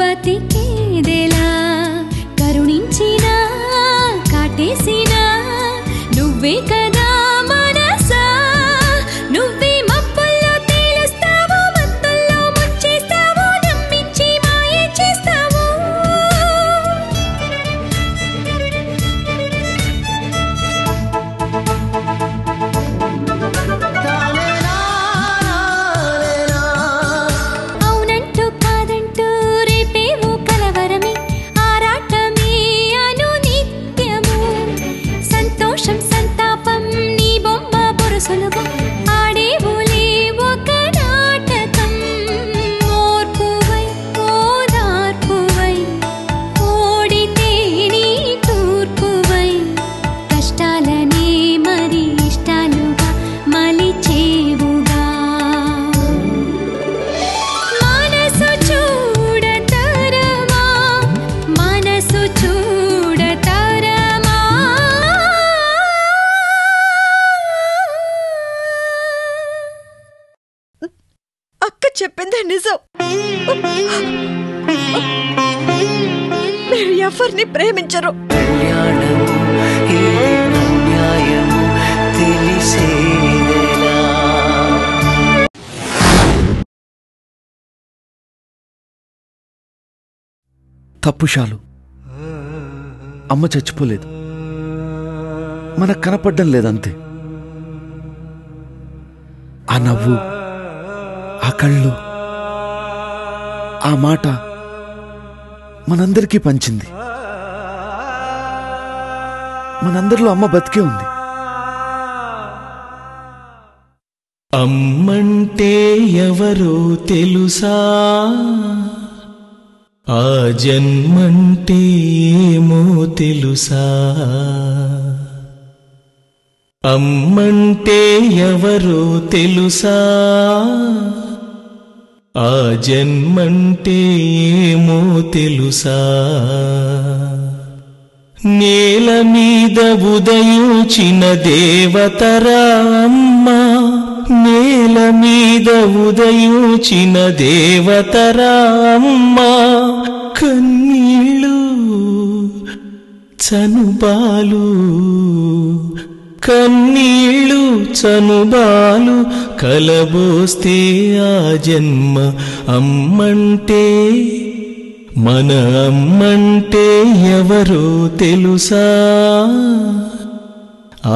బతికేదెలా కరుణించినా కాటేసినా నువ్వే కదా మనసా నువ్వే మబ్బుల్లో తేలుస్తావు మత్తుల్లో ముంచేస్తావు నమ్మించి మాయ చేస్తావు అవునంటూ కాదంటూ రేపేవో కలవరమే ఆరాటమే అను నిత్యము సంతోషం సంతాపం నీ బొమ్మ బొరుసులుగా ఆడేవులే ఒక నాటకం ఓర్పువై ఓదార్పువై ఓడితే నీ తూర్పువై కష్టాలనే మరి ఇష్టాలుగా మలిచేవుగా మనసు చూడతరమా మనసు చూడతరమా అక్క చెప్పిందే నిజం. మీరు ఎవరిని ప్రేమించరు. కళ్యాణము ఇది అన్యాయము తెలిసేదెలా. తప్పుషాలు అమ్మ చచ్చిపోలేదు, మనకు కనపడ్డం లేదంతే. ఆ నవ్వు, ఆ కళ్ళు, ఆ మాట మనందరికీ పంచింది. మనందరిలో అమ్మ బతికే ఉంది. అమ్మంటే ఎవరో తెలుసా, ఆ జన్మంటే ఏమో తెలుసా. అమ్మంటే ఎవరో తెలుసా, ఆ జన్మంటే ఏమో తెలుసా. నేల మీద ఉదయించిన దేవతరా అమ్మా, నేల మీద ఉదయించిన దేవతరా అమ్మా. కన్నీళ్ళు చనుబాలు, కన్నీళ్ళు చనుబాలు కలబోస్తే ఆ జన్మ అమ్మంటే, మన అమ్మంటే ఎవరో తెలుసా,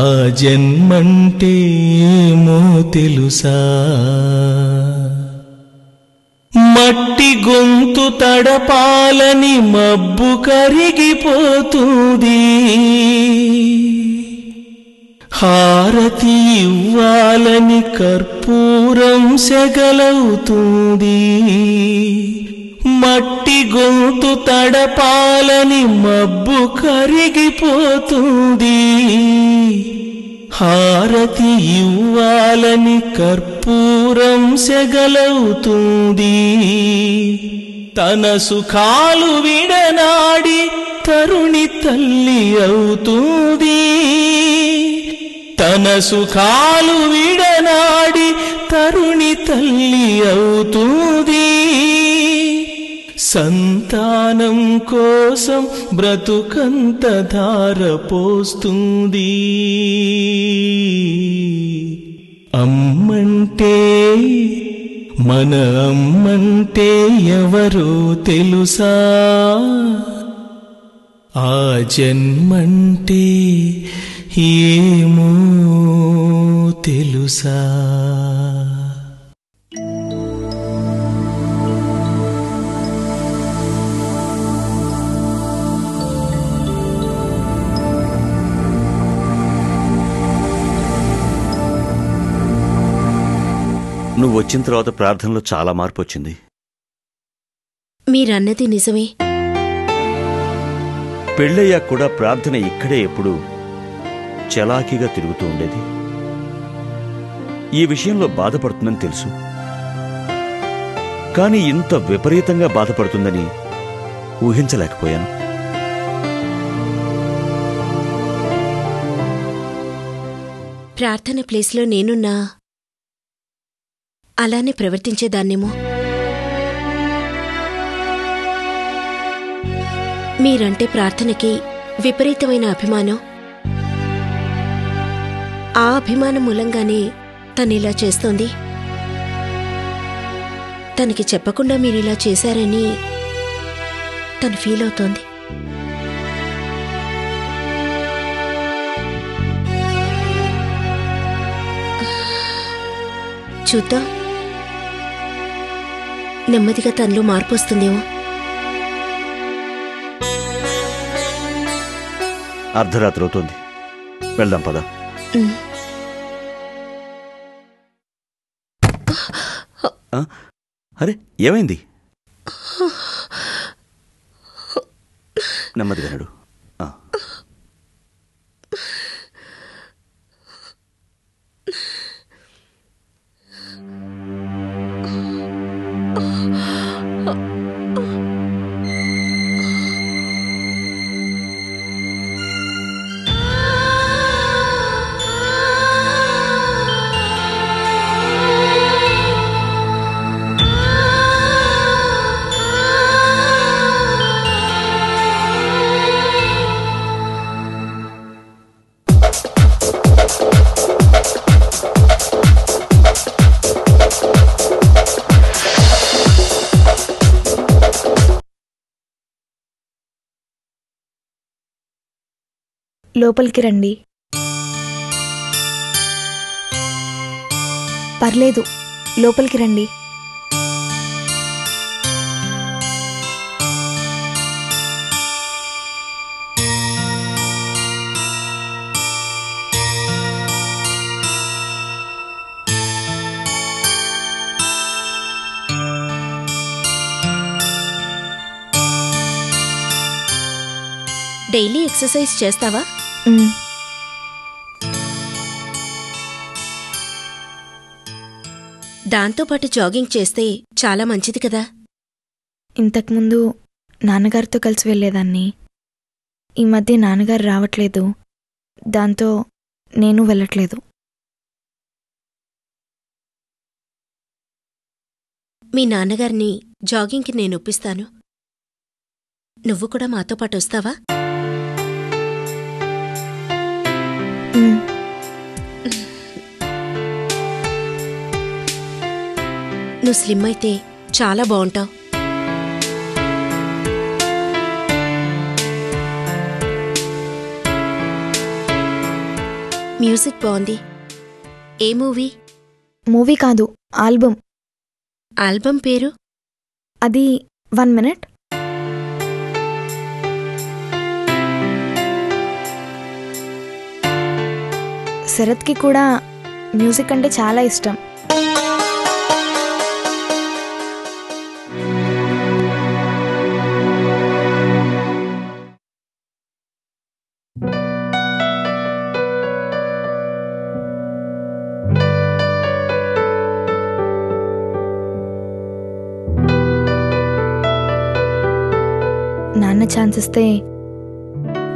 ఆ జన్మంటే ఏమో తెలుసా. మట్టి గొంతు తడపాలని మబ్బు కరిగిపోతుంది, హారతి ఇవ్వాలని కర్పూరం సెగలవుతుంది. మట్టి గొంతు తడపాలని మబ్బు కరిగిపోతుంది, హారతి ఇవ్వాలని కర్పూరం సెగలవుతుంది. తన సుఖాలు విడనాడి తరుణి తల్లి అవుతుంది, తన సుఖాలు విడనాడి తరుణి తల్లి అవుతుంది. సంతానం కోసం బ్రతుకంత ధార పోస్తుంది. అమ్మంటే, మన అమ్మంటే ఎవరో తెలుసా, ఆ జన్మంటే ఏమో తెలుసా. నువ్వు వచ్చిన తర్వాత ప్రార్థనలో చాలా మార్పు వచ్చింది. మీరన్నది నిజమే. పెళ్ళయ్యాక కూడా ప్రార్థన ఇక్కడే ఎప్పుడూ చలాకీగా తిరుగుతూ ఉండేది. ఈ విషయంలో బాధపడుతుందని తెలుసు, కానీ ఇంత విపరీతంగా బాధపడుతుందని ఊహించలేకపోయాను. ప్రార్థన ప్లేస్లో నేనున్నా అలానే ప్రవర్తించేదాన్నేమో. మీరంటే ప్రార్థనకి విపరీతమైన అభిమానం. ఆ అభిమానం మూలంగానే తనిలా చేస్తోంది. తనకి చెప్పకుండా మీరిలా చేశారని తను ఫీల్ అవుతోంది. చూద్దాం, నెమ్మదిగా తనలో మార్పు వస్తుందేమో. అర్ధరాత్రి అవుతోంది, వెళ్దాం పద. అరే ఏమైంది? నెమ్మదిగా నడు. లోపలికి రండి. పర్లేదు, లోపలికి రండి. డైలీ ఎక్సర్సైజ్ చేస్తావా? దాంతోపాటు జాగింగ్ చేస్తే చాలా మంచిది కదా. ఇంతకుముందు నాన్నగారితో కలిసి వెళ్ళేదాన్ని. ఈ మధ్య నాన్నగారు రావట్లేదు, దాంతో నేను వెళ్ళట్లేదు. మీ నాన్నగారిని జాగింగ్కి నేను ఒప్పిస్తాను. నువ్వు కూడా మాతో పాటు వస్తావా? నువ్వు స్లిమ్ అయితే చాలా బాగుంటావు. మ్యూజిక్ బాగుంది. ఏ మూవీ? మూవీ కాదు, ఆల్బమ్. ఆల్బమ్ పేరు? అది 1 minute. శరత్కి కూడా మ్యూజిక్ అంటే చాలా ఇష్టం. నాన్న ఛాన్స్ ఇస్తే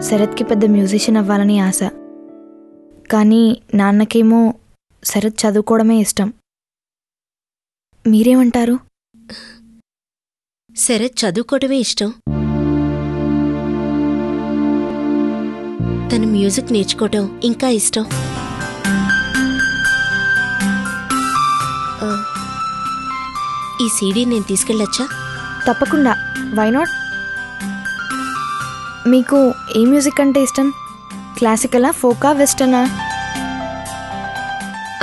శరత్కి పెద్ద మ్యూజిషియన్ అవ్వాలని ఆశ. కానీ నాన్నకేమో శరత్ చదువుకోవడమే ఇష్టం. మీరేమంటారు? శరత్ చదువుకోవడమే ఇష్టం. తను మ్యూజిక్ నేర్చుకోవటం ఇంకా ఇష్టం. ఈ సీడీ నేను తీసుకెళ్ళొచ్చా? తప్పకుండా, వై నాట్? మీకు ఏ మ్యూజిక్ అంటే ఇష్టం? క్లాసికలా, ఫోకా, వెస్టర్నా?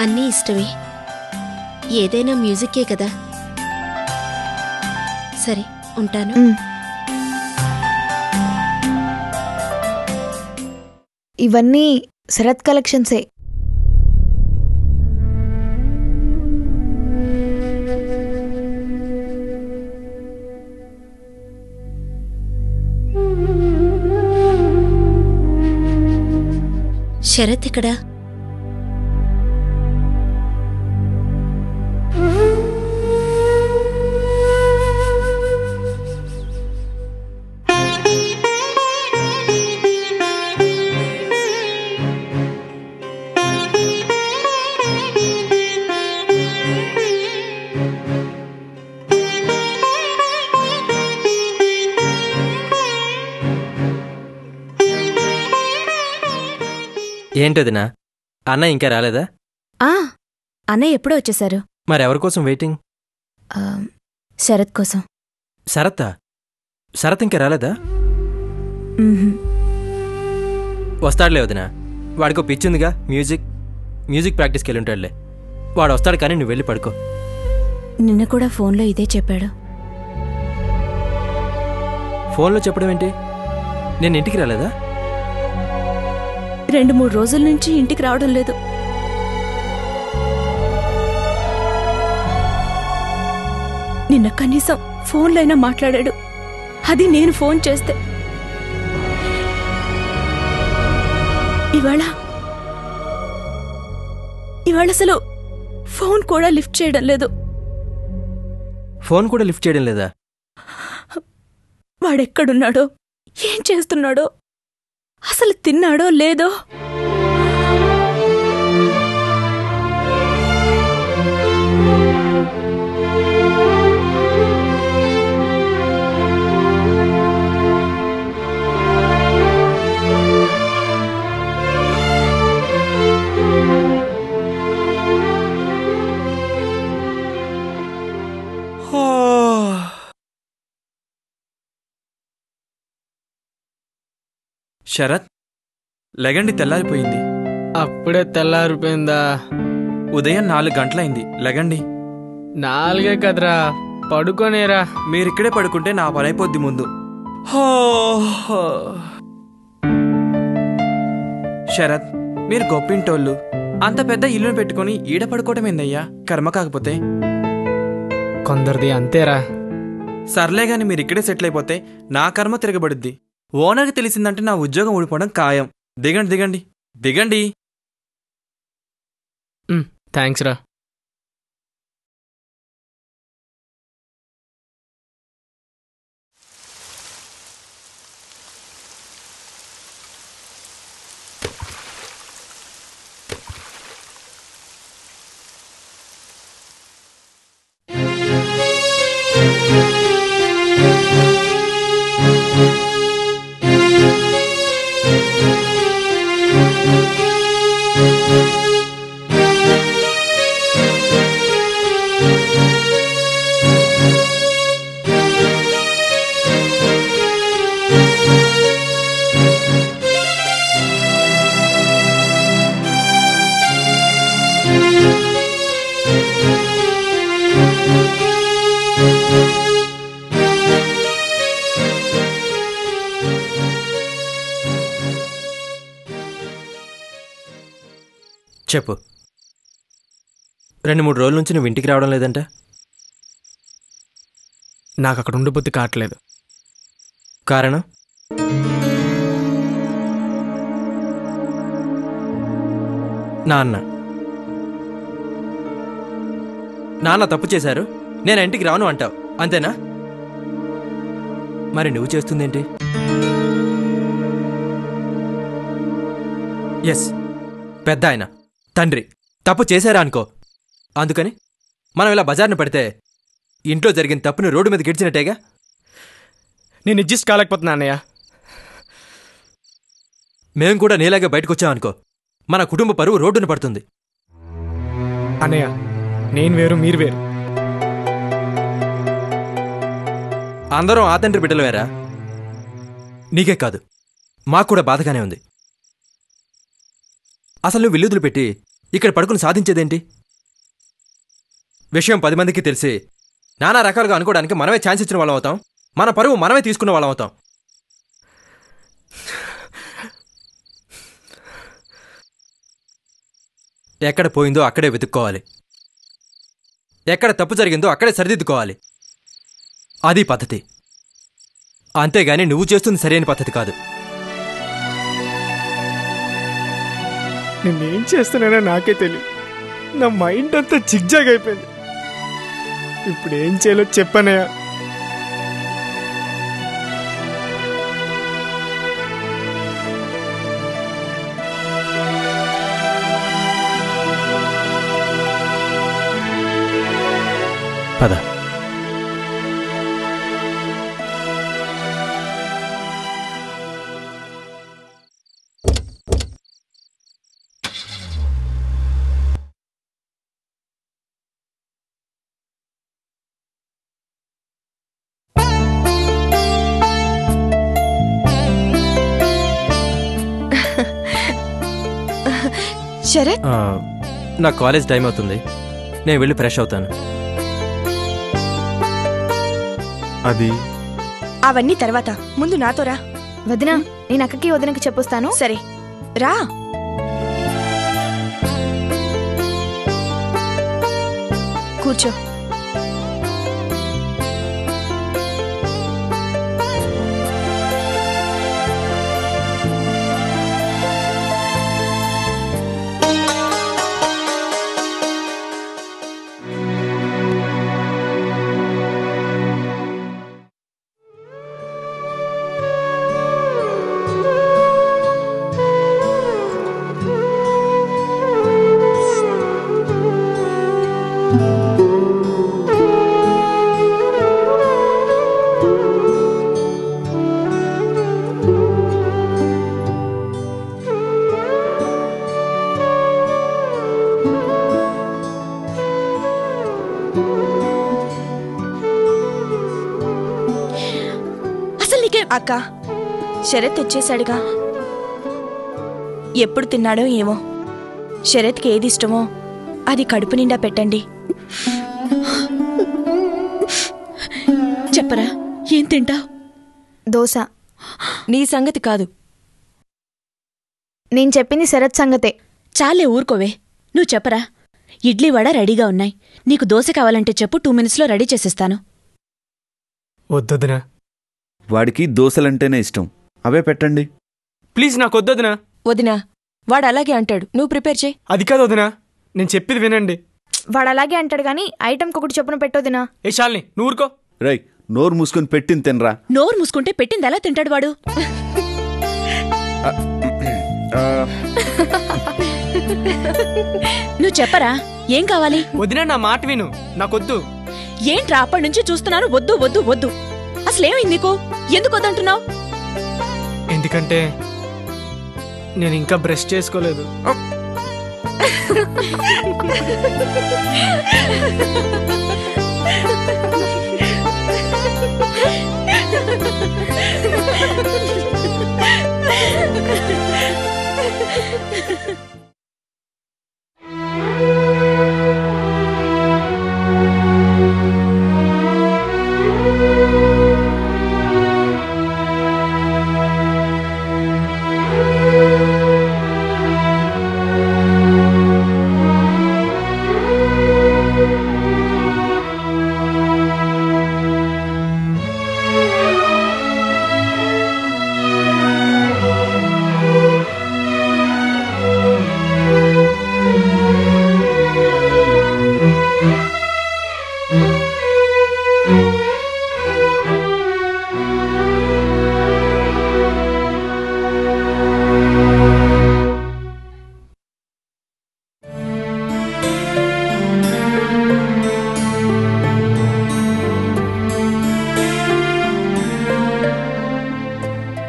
అన్నీ ఇష్టమే. ఏదైనా మ్యూజిక్కే కదా. సరే, ఉంటాను. ఇవన్నీ శరత్ కలెక్షన్సే. శరత్ ఇక్కడ? ఏంటదినా అన్న ఇంకా రాలేదా? ఆ అన్నయ్య ఎప్పుడో వచ్చేశారు. మరెవరి కోసం వెయిటింగ్? శరత్ కోసం. శరత్తా? శరత్ ఇంకా రాలేదా? వస్తాడులే వదినా, వాడికో పిచ్చిందిగా మ్యూజిక్ ప్రాక్టీస్కి వెళ్ళి ఉంటాడులే. వాడు వస్తాడు, కానీ నువ్వు వెళ్ళి పడుకో. నిన్న కూడా ఫోన్లో ఇదే చెప్పాడు. ఫోన్లో చెప్పడం ఏంటి? నేను ఇంటికి రాలేదా? 2-3 రోజుల నుంచి ఇంటికి రావడం లేదు. నిన్న కనీసం ఫోన్లైనా మాట్లాడాడు, అది నేను ఫోన్ చేస్తే. ఇవాళ అసలు ఫోన్ కూడా లిఫ్ట్ చేయడం లేదు. ఫోన్ కూడా లిఫ్ట్ చేయడం లేదా? వాడెక్కడున్నాడో, ఏం చేస్తున్నాడో, అసలు తిన్నాడో లేదో. శరత్, లెగండి, తెల్లారిపోయింది. అప్పుడే తెల్లారిపోయిందా? ఉదయం 4 గంటలైంది, లెగండి. 4 కదరా, పడుకోనేరా. మీరిక్కడే పడుకుంటే నా పనైపోద్ది ముందు. శరత్, మీరు గొప్పింటోళ్ళు. అంత పెద్ద ఇల్లును పెట్టుకుని ఈడ పడుకోవటం ఏందయ్యా? కర్మ కాకపోతే. కొందరిది అంతేరా. సర్లే గాని మీరిక్కడే సెటిల్ అయిపోతే నా కర్మ తిరగబడుద్ది. ఓనర్కి తెలిసిందంటే నా ఉద్యోగం ఊడిపోవడం ఖాయం. దిగండి దిగండి దిగండి. థ్యాంక్స్ రా. చెప్పు. 2-3 రోజుల నుంచి నువ్వు ఇంటికి రావడం లేదంట? నాకు అక్కడ ఉండిపోతే కావట్లేదు. కారణం? నాన్న తప్పు చేశారు, నేను ఇంటికి రాను అంటావు, అంతేనా? మరి నువ్వు చేస్తుందేంటి? ఎస్, పెద్ద ఆయన, తండ్రి తప్పు చేశారా అనుకో. అందుకని మనం ఇలా బజార్ను పెడితే ఇంట్లో జరిగిన తప్పుని రోడ్డు మీద గిడిచినట్టేగా. నేను అడ్జస్ట్ కాలేకపోతున్నా అన్నయ్య. మేం కూడా నీలాగే బయటకొచ్చామనుకో, మన కుటుంబ పరువు రోడ్డున పడుతుంది. అన్నయ్య, నేను వేరు, మీరు వేరు. అందరం ఆ తండ్రి బిడ్డలవేరా. నీకే కాదు, మాకు కూడా బాధగానే ఉంది. అసలు నువ్వు విల్లుదులు పెట్టి ఇక్కడ పడుకుని సాధించేదేంటి? విషయం 10 మందికి తెలిసి నానా రకాలుగా అనుకోవడానికి మనమే ఛాన్స్ ఇచ్చిన వాళ్ళం అవుతాం, మన పరువు మనమే తీసుకున్న వాళ్ళం అవుతాం. ఎక్కడ పోయిందో అక్కడే వెతుక్కోవాలి, ఎక్కడ తప్పు జరిగిందో అక్కడే సరిదిద్దుకోవాలి. అది పద్ధతి. అంతేగాని నువ్వు చేస్తుంది సరైన పద్ధతి కాదు. నేనేం చేస్తున్నానో నాకే తెలియదు. నా మైండ్ అంతా జిగ్జాగ్ అయిపోయింది. ఇప్పుడు ఏం చేయాలో చెప్పనయ్యా. పద. శరత్, నా కాలేజ్ టైం అవుతుంది, నేను వెళ్ళి ఫ్రెష్ అవుతాను. అది అవన్నీ తర్వాత, ముందు నాతో రా. వదినా, నేను అక్కకి వదినకి చెప్పొస్తాను. సరే రా. కూర్చో. అక్క, శరత్ వచ్చేశాడుగా. ఎప్పుడు తిన్నాడో ఏమో. శరత్కి ఏది ఇష్టమో అది కడుపు నిండా పెట్టండి. చెప్పరా, ఏం తింటావు? దోశ. నీ సంగతి కాదు, నేను చెప్పింది శరత్ సంగతే. చాలే ఊరుకోవే, నువ్వు చెప్పరా. ఇడ్లీ వడ రెడీగా ఉన్నాయి, నీకు దోశ కావాలంటే చెప్పు, 2 minutesలో రెడీ చేసేస్తాను. వద్దొదినా. వాడికి దోశలంటేనే ఇష్టం, అవే పెట్టండి ప్లీజ్. నాకు వద్దొదినా. వదినా, వాడు అలాగే అంటాడు, నువ్వు ప్రిపేర్ చేయి. అది కాదు వదినా, నేను చెప్పేది వినండి. వాడు అలాగే అంటాడు గాని ఐటమ్కి ఒకటి చొప్పున పెట్టొదినా. ఏ శాలిని, నువ్వు ఊరుకో. రై, నోరు మూసుకొని పెట్టింది తినరా. నోరు మూసుకుంటే పెట్టింది ఎలా తింటాడు వాడు? నువ్వు చెప్పరా, ఏం కావాలి? వదినా, నా మాట విను, నాకొద్దు. ఏంట్రా, అప్పటి నుంచి చూస్తున్నాను వద్దు వద్దు వద్దు. అసలేమైంది నీకు? ఎందుకు వద్దంటున్నావు? ఎందుకంటే నేను ఇంకా బ్రష్ చేసుకోలేదు.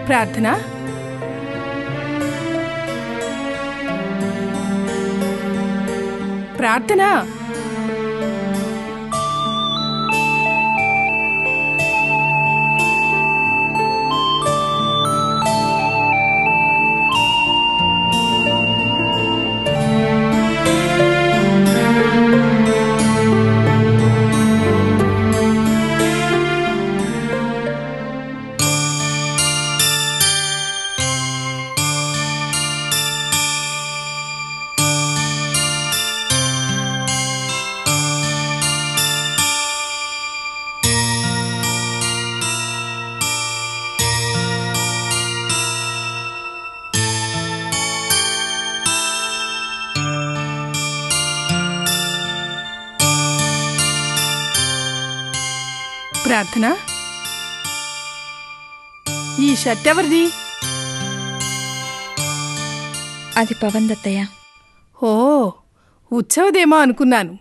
ప్రార్థన, ప్రార్థన. ప్రార్థన, ఈ షర్ట్ ఎవరిది? అది పవన్ దత్తయ్య. ఓ, ఉత్సవదేమో అనుకున్నాను,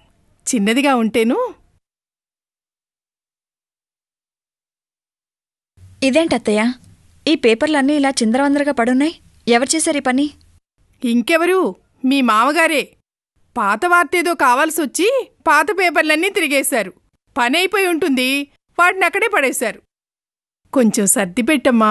చిన్నదిగా ఉంటేను. ఇదేంటత్తయ్య, ఈ పేపర్లన్నీ ఇలా చిందరవందరగా పడున్నాయి? ఎవరు చేశారు ఈ పని? ఇంకెవరు, మీ మామగారే. పాత వార్తేదో కావాల్సొచ్చి పాత పేపర్లన్నీ తిరిగేశారు. పని అయిపోయి ఉంటుంది, వాటిని అక్కడే పడేశారు. కొంచెం సర్ది పెట్టమ్మా.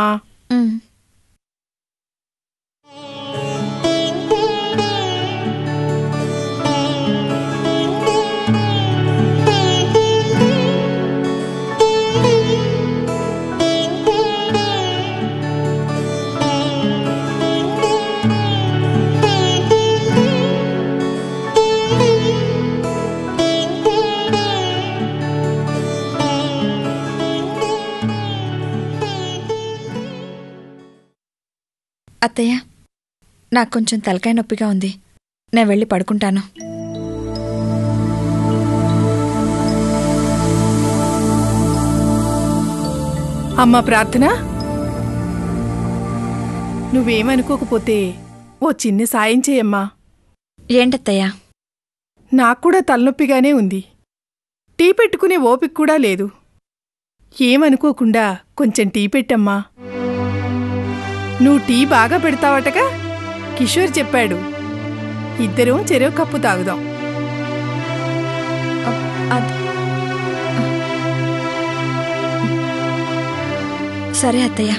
అత్తయ్య, నాకు కొంచెం తలకాయ నొప్పిగా ఉంది. నేను వెళ్ళి పడుకుంటాను. అమ్మా ప్రార్థన, నువ్వేమనుకోకపోతే ఓ చిన్న సాయం చేయమ్మా. ఏంటత్తయ్యా? నాక్కూడా తలనొప్పిగానే ఉంది. టీ పెట్టుకునే ఓపిక కూడా లేదు. ఏమనుకోకుండా కొంచెం టీ పెట్టమ్మా. నువ్వు టీ బాగా పెడతావటగా కిషోర్ చెప్పాడు. ఇద్దరం చెరో కప్పు తాగుదాం. సరే అత్తయ్య.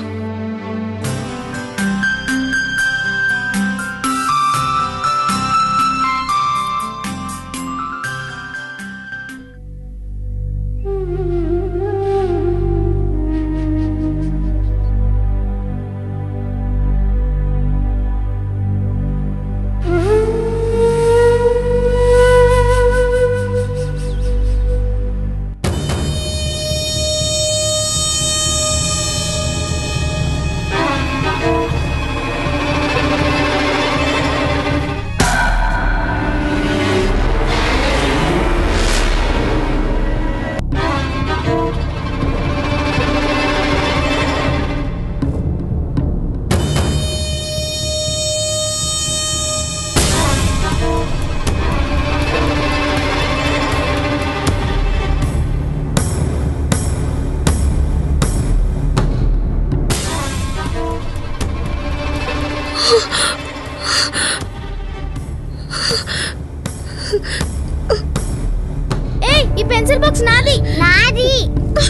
ఈ పెన్సిల్ బాక్స్ నాది. నాది.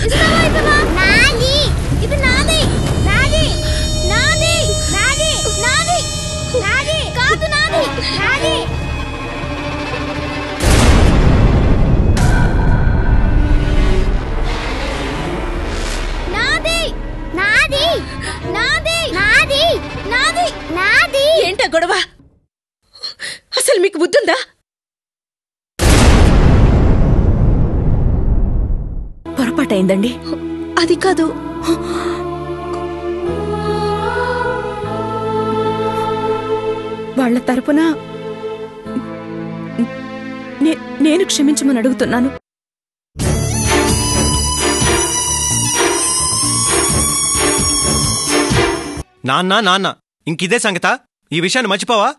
ఇస్తావా ఇవ్వవా? నాది. ఇది నాది. నాది. నాది. నాది. నాది. నాది. కాదు నాది. నాది. నాది. నాది. నాది. నాది. నాది. నాది. ఏంటా గొడవ? అసలు మీకు బుద్ధుందా? పొరపాటైందండి. అది కాదు. వాళ్ల తరపున నేను క్షమించమని అడుగుతున్నాను. నాన్న ఇంకిదే సంగత? ఈ విషయాన్ని మర్చిపోవా?